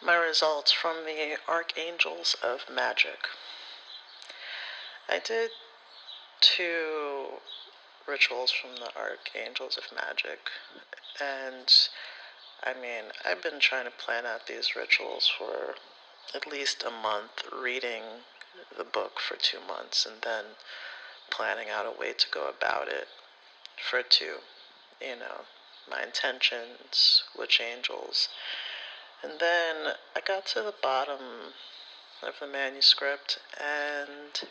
my results from the Archangels of Magick. I did 2 rituals from the Archangels of Magick, and I mean, I've been trying to plan out these rituals for at least a month, reading the book for 2 months, and then planning out a way to go about it for 2, my intentions, which angels. And then I got to the bottom of the manuscript, and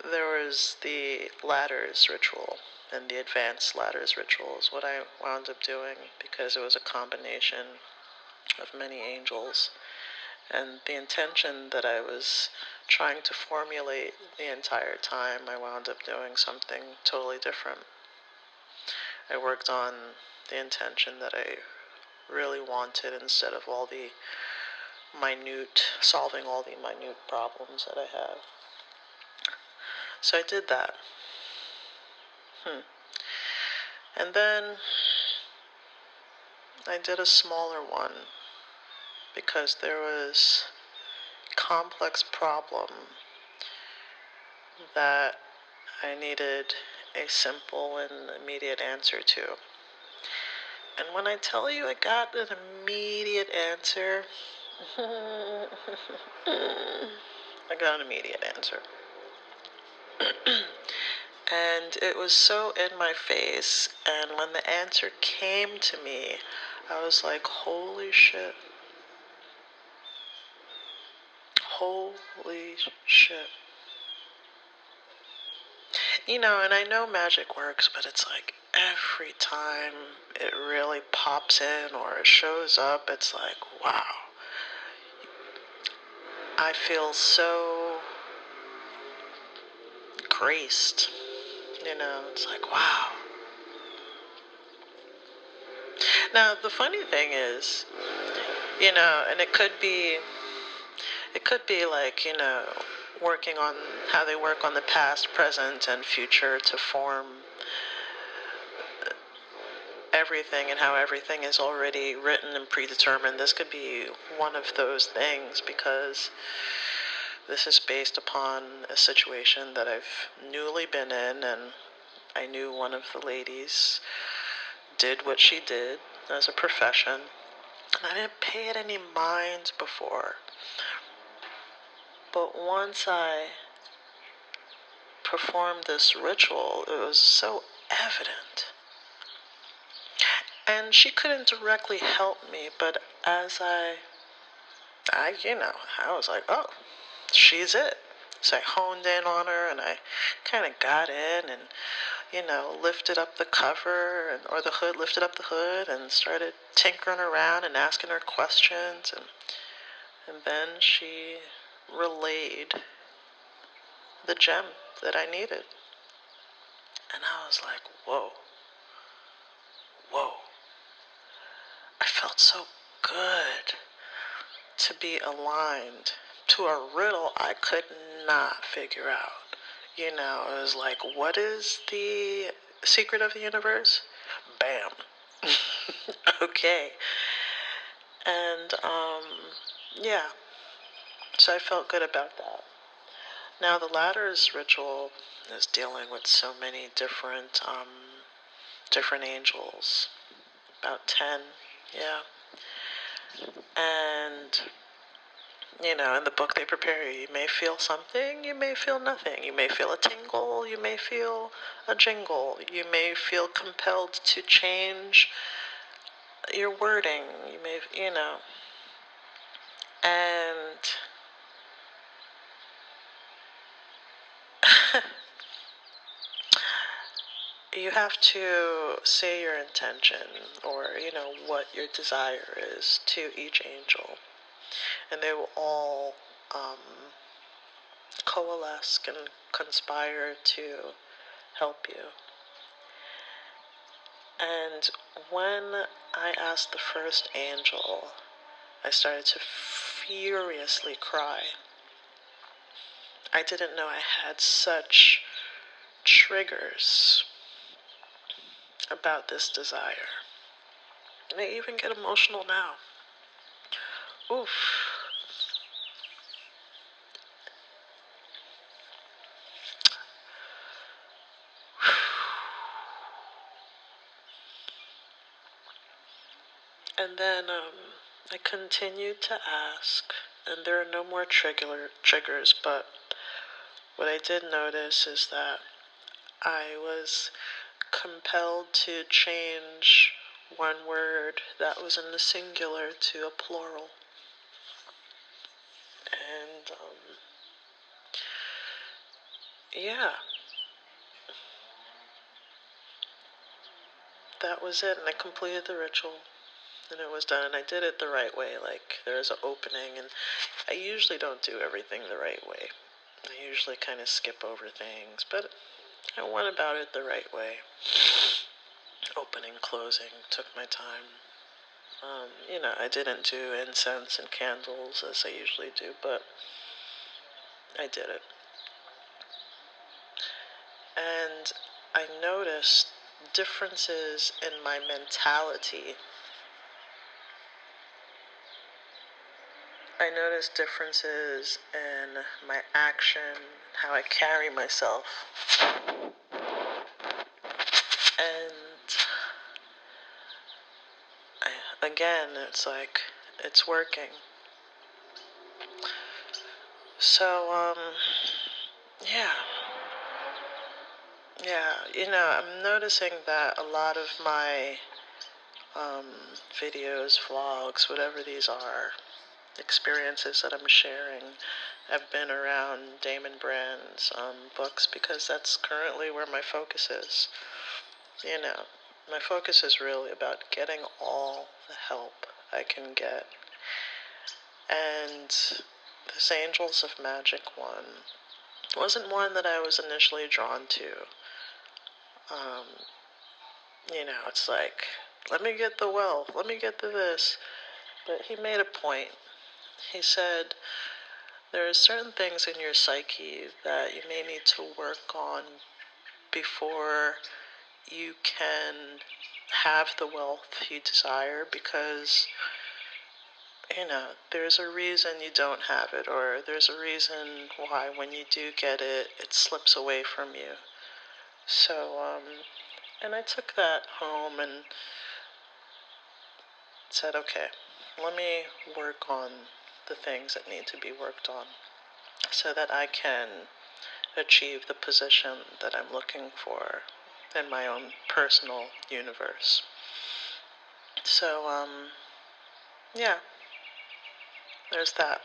there was the ladders ritual, and the advanced ladders ritual is what I wound up doing because it was a combination of many angels. And the intention that I was trying to formulate the entire time, I wound up doing something totally different. I worked on the intention that I really wanted instead of solving all the minute problems that I have. So I did that. And then I did a smaller one because there was a complex problem that I needed a simple and immediate answer to. And when I tell you I got an immediate answer, I got an immediate answer. And it was so in my face, and when the answer came to me, I was like, holy shit. Holy shit. And I know magic works, but it's like every time it really pops in or it shows up, it's like, wow. I feel so graced. It's like, wow. Now, the funny thing is, and it could be like, working on how they work on the past, present, and future to form everything and how everything is already written and predetermined. This could be one of those things because this is based upon a situation that I've newly been in, and I knew one of the ladies did what she did as a profession, and I didn't pay it any mind before. But once I performed this ritual, it was so evident. And she couldn't directly help me, but as I was like, oh, she's it. So I honed in on her, and I kind of got in and, lifted up the cover, or the hood, lifted up the hood, and started tinkering around and asking her questions. And then she relayed the gem that I needed. And I was like, whoa. I felt so good to be aligned to a riddle I could not figure out. It was like, what is the secret of the universe? Bam. Okay. And, yeah. So I felt good about that. Now, the ladders ritual is dealing with so many different angels. About 10, yeah. And, in the book they prepare you. You may feel something, you may feel nothing. You may feel a tingle, you may feel a jingle. You may feel compelled to change your wording. You may, And you have to say your intention or, what your desire is to each angel. And they will all coalesce and conspire to help you. And when I asked the first angel, I started to furiously cry. I didn't know I had such triggers about this desire. And I even get emotional now. Oof. And then I continued to ask, and there are no more triggers, but what I did notice is that I was compelled to change one word that was in the singular to a plural. And, yeah, that was it. And I completed the ritual, and it was done. And I did it the right way. Like, there's an opening, and I usually don't do everything the right way. I usually kind of skip over things, but I went about it the right way. Opening, closing, took my time. I didn't do incense and candles as I usually do, but I did it. And I noticed differences in my mentality. I noticed differences in my action, how I carry myself. And again, it's like, it's working. So, yeah. Yeah, I'm noticing that a lot of my videos, vlogs, whatever these are, experiences that I'm sharing, have been around Damon Brand's books, because that's currently where my focus is. My focus is really about getting all the help I can get. And this Angels of Magick one wasn't one that I was initially drawn to. It's like, let me get the wealth, let me get to this. But he made a point. He said, there are certain things in your psyche that you may need to work on before you can have the wealth you desire, because, there's a reason you don't have it, or there's a reason why when you do get it, it slips away from you. So, and I took that home and said, okay, let me work on the things that need to be worked on so that I can achieve the position that I'm looking for in my own personal universe. So, yeah, there's that.